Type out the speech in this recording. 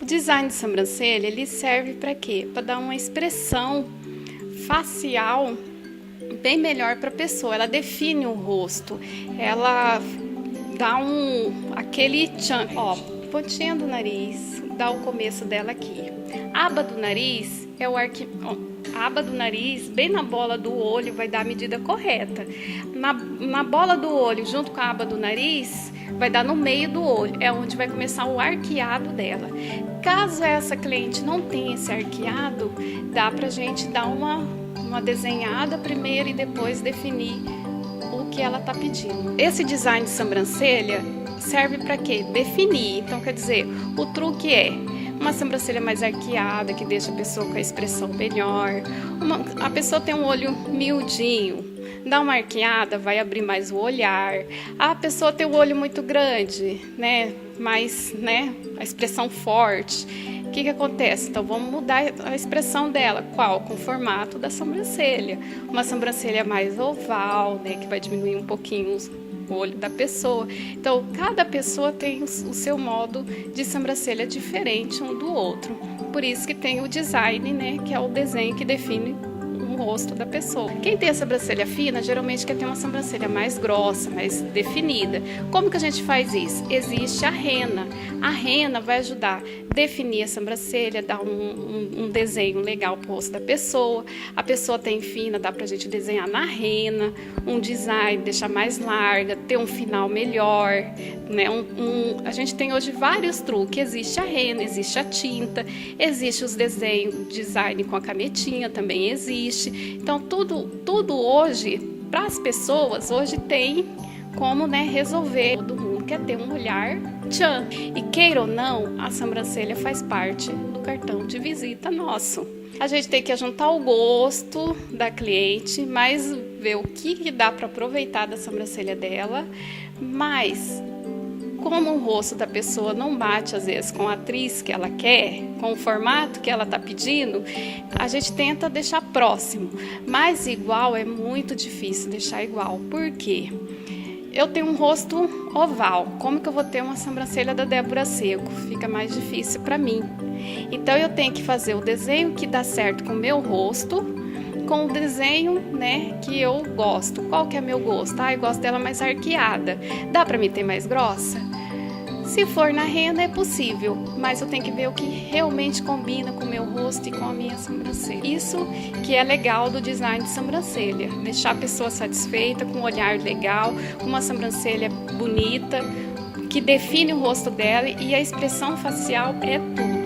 Design de sobrancelha, ele serve para quê? Para dar uma expressão facial bem melhor para a pessoa. Ela define o rosto, ela dá aquele tchan, ó, pontinha do nariz, dá o começo dela aqui. A aba do nariz é a aba do nariz, bem na bola do olho, vai dar a medida correta. Na bola do olho, junto com a aba do nariz, vai dar no meio do olho, é onde vai começar o arqueado dela. Caso essa cliente não tenha esse arqueado, dá pra gente dar uma desenhada primeiro e depois definir o que ela tá pedindo. Esse design de sobrancelha serve para quê? Definir. Então, quer dizer, o truque é uma sobrancelha mais arqueada, que deixa a pessoa com a expressão melhor. A pessoa tem um olho miudinho, dá uma arqueada, vai abrir mais o olhar. A pessoa tem um olho muito grande, né? Mais, né? A expressão forte. O que acontece? Então, vamos mudar a expressão dela. Qual? Com o formato da sobrancelha. Uma sobrancelha mais oval, né? Que vai diminuir um pouquinho o olho da pessoa. Então, cada pessoa tem o seu modo de sobrancelha diferente um do outro. Por isso que tem o design, né? Que é o desenho que define o rosto da pessoa. Quem tem a sobrancelha fina, geralmente quer ter uma sobrancelha mais grossa, mais definida. Como que a gente faz isso? Existe a rena. A rena vai ajudar a definir a sobrancelha, dar um desenho legal pro rosto da pessoa. A pessoa tem fina, dá pra gente desenhar na rena, um design, deixar mais larga, ter um final melhor, né? A gente tem hoje vários truques. Existe a rena, existe a tinta, existe os desenhos, design com a canetinha também existe. Então, tudo hoje, para as pessoas, hoje tem como, né, resolver. Todo mundo quer ter um olhar tchan. E queira ou não, a sobrancelha faz parte do cartão de visita nosso. A gente tem que juntar o gosto da cliente, mas ver o que dá para aproveitar da sobrancelha dela, mas como o rosto da pessoa não bate, às vezes, com a atriz que ela quer, com o formato que ela está pedindo, a gente tenta deixar próximo. Mas igual é muito difícil deixar igual. Por quê? Eu tenho um rosto oval. Como que eu vou ter uma sobrancelha da Débora Seco? Fica mais difícil para mim. Então, eu tenho que fazer o desenho que dá certo com o meu rosto, com o desenho, né, que eu gosto. Qual que é meu gosto? Eu gosto dela mais arqueada. Dá pra mim ter mais grossa? Se for na rena é possível, mas eu tenho que ver o que realmente combina com o meu rosto e com a minha sobrancelha. Isso que é legal do design de sobrancelha. Deixar a pessoa satisfeita, com um olhar legal, com uma sobrancelha bonita, que define o rosto dela, e a expressão facial é tudo.